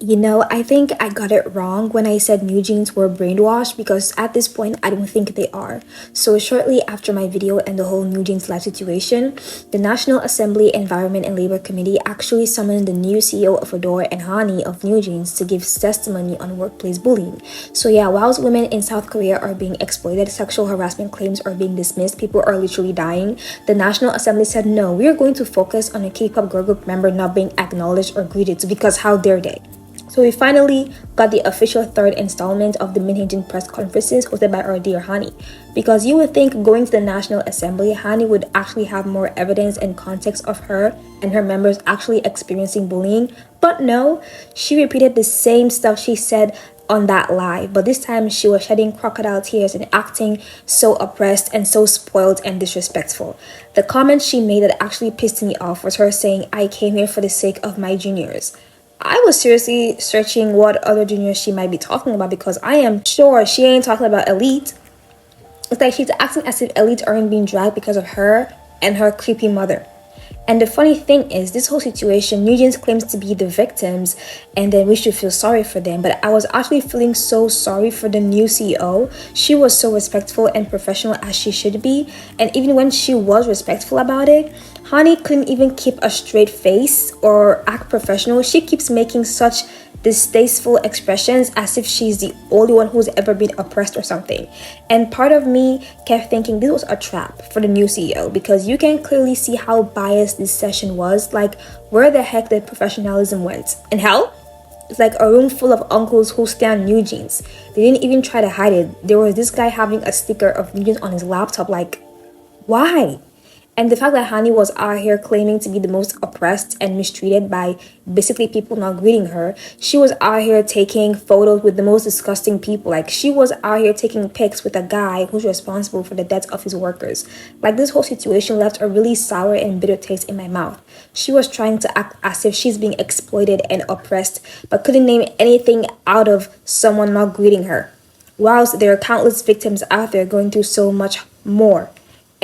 I think I got it wrong when I said NewJeans were brainwashed because at this point, I don't think they are. So, shortly after my video and the whole NewJeans live situation, the National Assembly Environment and Labor Committee actually summoned the new CEO of Adore and Hanni of NewJeans to give testimony on workplace bullying. So, yeah, whilst women in South Korea are being exploited, sexual harassment claims are being dismissed, people are literally dying, the National Assembly said, no, we are going to focus on a K-pop girl group member not being acknowledged or greeted because how dare they? So we finally got the official third installment of the Minhijin press conferences hosted by our dear Hanni. Because you would think going to the National Assembly, Hanni would actually have more evidence and context of her and her members actually experiencing bullying. But no, she repeated the same stuff she said on that live, but this time she was shedding crocodile tears and acting so oppressed and so spoiled and disrespectful. The comment she made that actually pissed me off was her saying, I came here for the sake of my juniors. I was seriously searching what other juniors she might be talking about because I am sure she ain't talking about Elite. It's like she's acting as if Elite aren't being dragged because of her and her creepy mother. And the funny thing is, this whole situation, NewJeans claims to be the victims and then we should feel sorry for them. But I was actually feeling so sorry for the new CEO. She was so respectful and professional as she should be. And even when she was respectful about it, Hanni couldn't even keep a straight face or act professional. She keeps making such distasteful expressions as if she's the only one who's ever been oppressed or something. And part of me kept thinking this was a trap for the new CEO because you can clearly see how biased this session was. Like, where the heck did professionalism went? In hell? It's like a room full of uncles who stand NewJeans. They didn't even try to hide it. There was this guy having a sticker of NewJeans on his laptop. Like, why? And the fact that Hanni was out here claiming to be the most oppressed and mistreated by basically people not greeting her. She was out here taking photos with the most disgusting people. Like, she was out here taking pics with a guy who's responsible for the deaths of his workers. Like, this whole situation left a really sour and bitter taste in my mouth. She was trying to act as if she's being exploited and oppressed, but couldn't name anything out of someone not greeting her. Whilst there are countless victims out there going through so much more.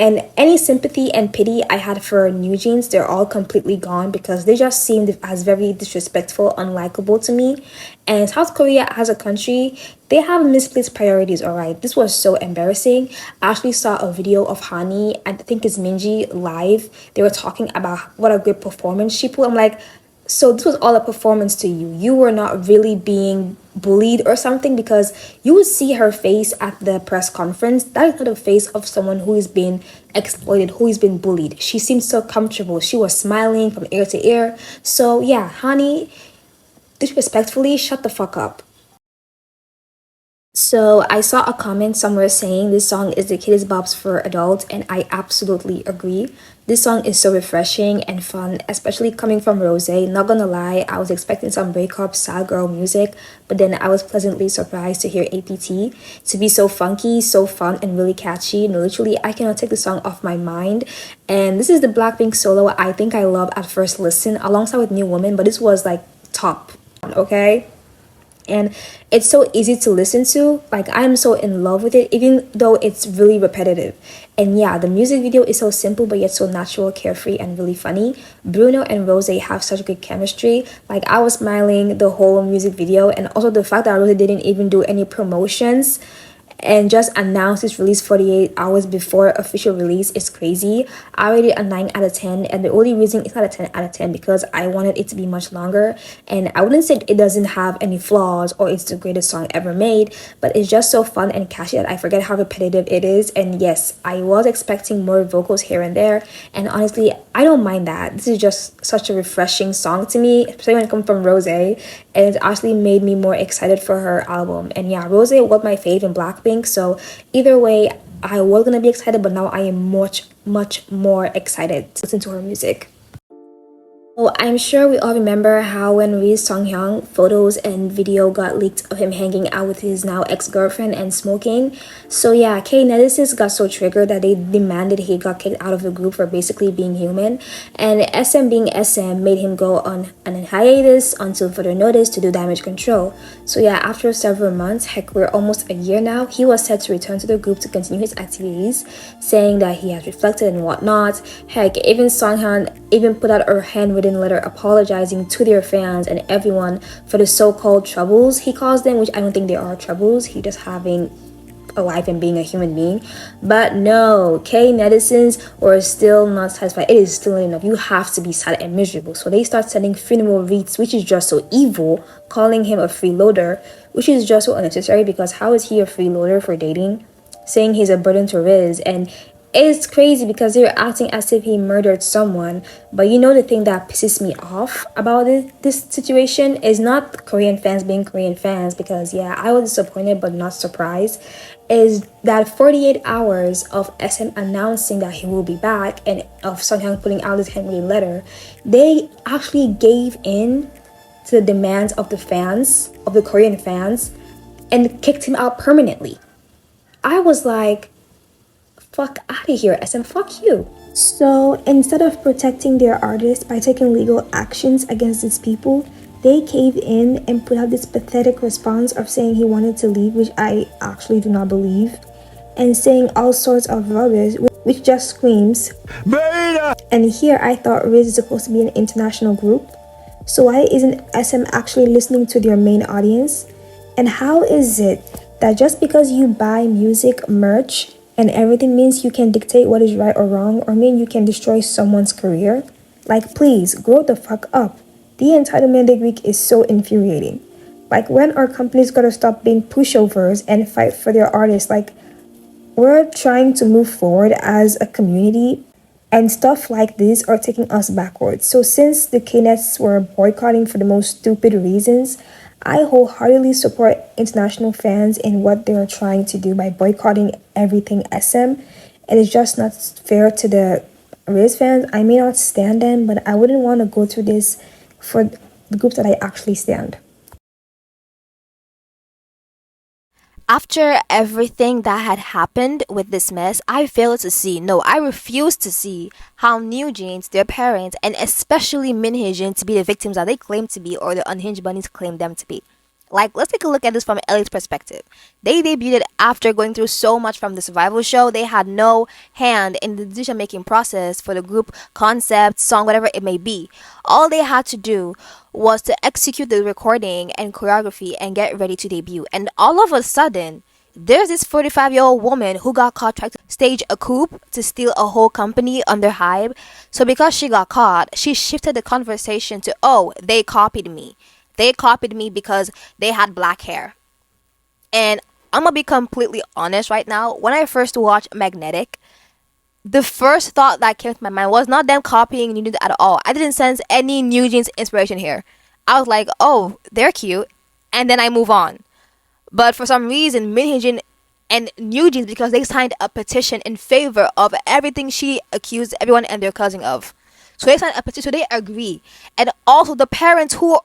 And any sympathy and pity I had for NewJeans, they're all completely gone because they just seemed as very disrespectful, unlikable to me. And South Korea as a country, they have misplaced priorities, alright? This was so embarrassing. I actually saw a video of Hanni, I think it's Minji, live. They were talking about what a great performance she put. I'm like, so this was all a performance to you. You were not really being bullied or something because you would see her face at the press conference. That is not the face of someone who is being exploited, who is being bullied. She seemed so comfortable. She was smiling from ear to ear. So yeah, Hanni, disrespectfully, shut the fuck up. So I saw a comment somewhere saying this song is the Kids Bobs for adults, and I absolutely agree. This song is so refreshing and fun, especially coming from Rose. Not gonna lie, I was expecting some breakup sad girl music, but then I was pleasantly surprised to hear APT to be so funky, so fun, and really catchy. No, literally, I cannot take the song off my mind. And this is the Blackpink solo I think I loved at first listen, alongside with New Woman, but this was like top, okay? And it's so easy to listen to. Like, I'm so in love with it, even though it's really repetitive. And yeah, the music video is so simple but yet so natural, carefree, and really funny. Bruno and Rose have such good chemistry. Like, I was smiling the whole music video, and also the fact that Rose didn't even do any promotions and just announced its release 48 hours before official release is crazy. I rated it a 9 out of 10, and the only reason it's not a 10 out of 10 because I wanted it to be much longer. And I wouldn't say it doesn't have any flaws or it's the greatest song ever made, but it's just so fun and catchy that I forget how repetitive it is. And yes, I was expecting more vocals here and there, and honestly, I don't mind that. This is just such a refreshing song to me, especially when it comes from Rose, and it actually made me more excited for her album. And yeah, Rose was my fave in Blackpink. So either way, I was gonna be excited, but now I am much more excited to listen to her music. So I'm sure we all remember how when Ri Sung-hyung photos and video got leaked of him hanging out with his now ex-girlfriend and smoking. So yeah, K-netizens got so triggered that they demanded he got kicked out of the group for basically being human. And SM being SM made him go on an hiatus until further notice to do damage control. So yeah, after several months, heck, we're almost a year now, he was set to return to the group to continue his activities, saying that he has reflected and whatnot. Heck, even Sung-hyun even put out her handwritten handwritten letter apologizing to their fans and everyone for the so-called troubles he caused them, which I don't think they are troubles. He just having a life and being a human being. But no, K netizens were still not satisfied. It is still not enough. You have to be sad and miserable. So they start sending funeral wreaths, which is just so evil, calling him a freeloader, which is just so unnecessary because how is he a freeloader for dating? Saying he's a burden to Riz, and it's crazy because they're acting as if he murdered someone. But you know the thing that pisses me off about this situation is not Korean fans being Korean fans, because yeah, I was disappointed but not surprised, is that 48 hours of SM announcing that he will be back and of Sunghyun putting out this handwritten letter, they actually gave in to the demands of the fans, of the Korean fans, and kicked him out permanently. I was like, fuck out of here, SM, fuck you. So instead of protecting their artists by taking legal actions against these people, they caved in and put out this pathetic response of saying he wanted to leave, which I actually do not believe, and saying all sorts of rubbish, which just screams Beta! And here I thought Riz is supposed to be an international group, so why isn't SM actually listening to their main audience? And how is it that just because you buy music, merch, and everything means you can dictate what is right or wrong, or mean you can destroy someone's career? Like, please, grow the fuck up. The entitlement degree is so infuriating. Like, when are companies gonna stop being pushovers and fight for their artists? Like, we're trying to move forward as a community, and stuff like this are taking us backwards. So since the Knets were boycotting for the most stupid reasons, I wholeheartedly support international fans in what they are trying to do by boycotting everything SM. And it's just not fair to the Riz fans. I may not stand them, but I wouldn't want to go through this for the groups that I actually stand. After everything that had happened with this mess, I failed to see, no, I refused to see how NewJeans, their parents, and especially Minhyejin to be the victims that they claim to be or the unhinged bunnies claim them to be. Like, let's take a look at this from Ellie's perspective. They debuted after going through so much from the survival show. They had no hand in the decision-making process for the group concept, song, whatever it may be. All they had to do was to execute the recording and choreography and get ready to debut. And all of a sudden, there's this 45-year-old woman who got caught trying to stage a coup to steal a whole company under hype. So because she got caught, she shifted the conversation to, oh, they copied me. They copied me because they had black hair. And I'm gonna be completely honest right now. When I first watched Magnetic, the first thought that came to my mind was not them copying NewJeans at all. I didn't sense any NewJeans inspiration here. I was like, oh, they're cute. And then I move on. But for some reason, Minhyejin and NewJeans, because they signed a petition in favor of everything she accused everyone and their cousin of. So they signed a petition, so they agree. And also the parents who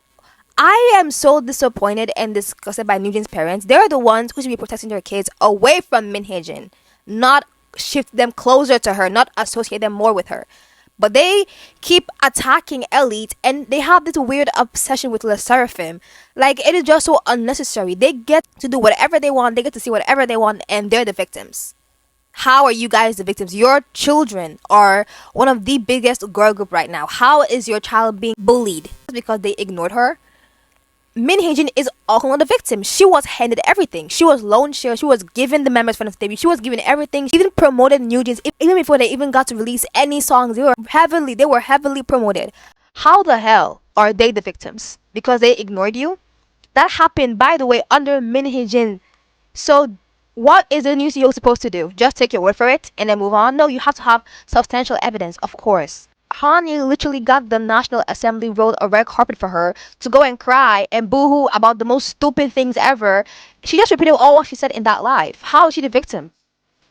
I am so disappointed and disgusted by NewJeans' parents. They're the ones who should be protecting their kids away from Minhyejin, not shift them closer to her, not associate them more with her. But they keep attacking Elite, and they have this weird obsession with Le Seraphim. Like, it is just so unnecessary. They get to do whatever they want, they get to see whatever they want, and they're the victims. How are you guys the victims? Your children are one of the biggest girl group right now. How is your child being bullied? Because they ignored her? Minhyejin is also one of the victims. She was handed everything. She was loan share. She was given the members for the debut. She was given everything. She even promoted NewJeans even before they even got to release any songs. They were heavily promoted. How the hell are they the victims? Because they ignored you? That happened, by the way, under Minhyejin. So what is the new CEO supposed to do? Just take your word for it and then move on? No, you have to have substantial evidence, of course. Hanni literally got the National Assembly rolled a red carpet for her to go and cry and boohoo about the most stupid things ever. She just repeated all what she said in that live. How is she the victim?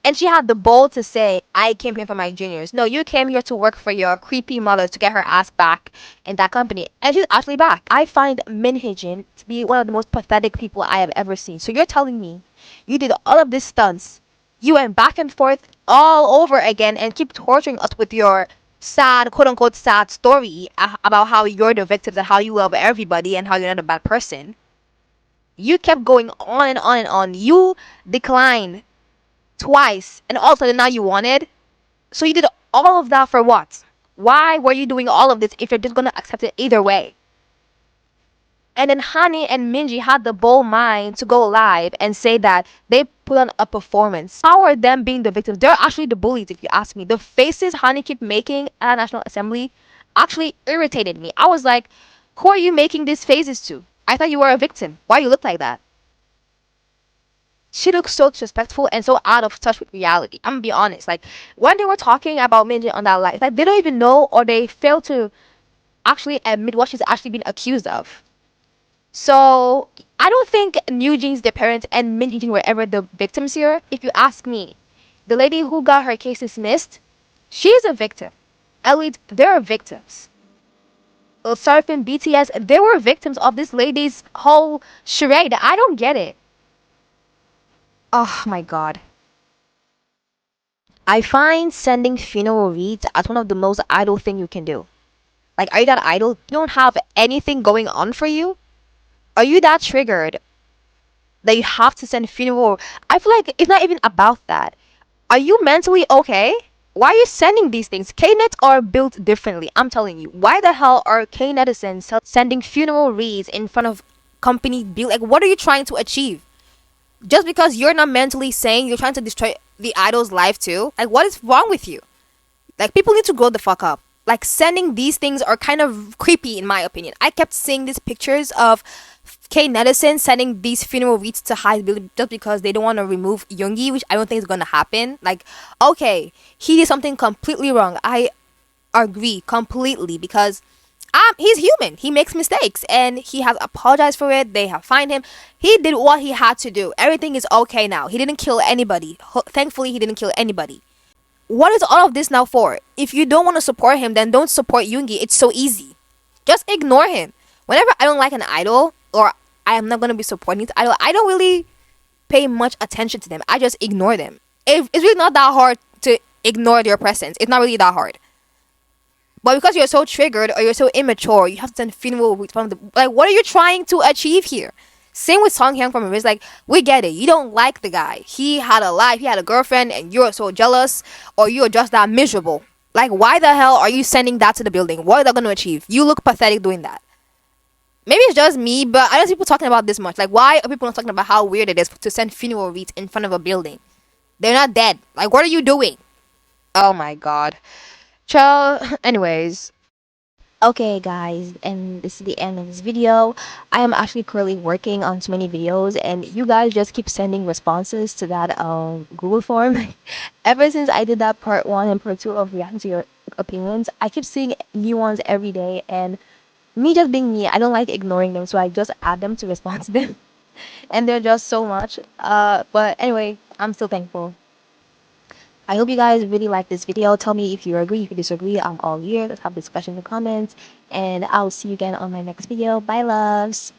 And she had the bold to say, I came here for my juniors. No, you came here to work for your creepy mother to get her ass back in that company. And she's actually back. I find Minhyejin to be one of the most pathetic people I have ever seen. So you're telling me you did all of these stunts. You went back and forth all over again and keep torturing us with your sad, quote unquote, sad story about how you're the victims and how you love everybody and how you're not a bad person. You kept going on and on and on. You declined twice, and also now you wanted. So you did all of that for what? Why were you doing all of this if you're just gonna accept it either way? And then Hanni and Minji had the bold mind to go live and say that they put on a performance. How are them being the victims? They're actually the bullies, if you ask me. The faces Hanni kept making at National Assembly actually irritated me. I was like, who are you making these faces to? I thought you were a victim. Why you look like that? She looks so disrespectful and so out of touch with reality. I'm gonna be honest. Like when they were talking about Minji on that live, like they don't even know or they fail to actually admit what she's actually been accused of. So I don't think NewJeans, their parents, and Minji were ever the victims here. If you ask me, the lady who got her case dismissed, she's a victim. Elite, they're victims. Surfing BTS, they were victims of this lady's whole charade. I don't get it. Oh my god. I find sending funeral wreaths as one of the most idle thing you can do. Like, are you that idle? You don't have anything going on for you? Are you that triggered that you have to send funeral? I feel like it's not even about that. Are you mentally okay? Why are you sending these things? Knets are built differently. I'm telling you. Why the hell are Knetizens sending funeral wreaths in front of company build? Like, what are you trying to achieve? Just because you're not mentally sane, you're trying to destroy the idol's life too? Like, what is wrong with you? Like, people need to grow the fuck up. Like, sending these things are kind of creepy in my opinion. I kept seeing these pictures of Netizen sending these funeral wreaths to Hyde just because they don't want to remove Yoongi, which I don't think is gonna happen. Like, okay, he did something completely wrong. I agree completely because he's human. He makes mistakes and he has apologized for it. They have fined him. He did what he had to do. Everything is okay now. He didn't kill anybody. Thankfully, he didn't kill anybody. What is all of this now for? If you don't want to support him, then don't support Yoongi. It's so easy. Just ignore him. Whenever I don't like an idol or I am not going to be supporting this idol, I don't really pay much attention to them. I just ignore them. It's really not that hard to ignore their presence. It's not really that hard. But because you're so triggered or you're so immature, you have to send funeral wreaths from the like. What are you trying to achieve here? Same with Song Hyun from Riz. Like, we get it. You don't like the guy. He had a life. He had a girlfriend, and you're so jealous, or you're just that miserable. Like, why the hell are you sending that to the building? What are they going to achieve? You look pathetic doing that. Maybe it's just me, but I don't see people talking about this much. Like, why are people not talking about how weird it is to send funeral wreaths in front of a building? They're not dead. Like, what are you doing? Oh my god. Child. Anyways. Okay, guys, and this is the end of this video. I am actually currently working on so many videos, and you guys just keep sending responses to that Google form. Ever since I did that part 1 and part 2 of reacting to your opinions, I keep seeing new ones every day, and me just being me, I don't like ignoring them, so I just add them to respond to them. And they're just so much. But anyway, I'm still thankful. I hope you guys really like this video. Tell me if you agree, if you disagree. I'm all ears. Let's have discussion in the comments. And I'll see you again on my next video. Bye, loves.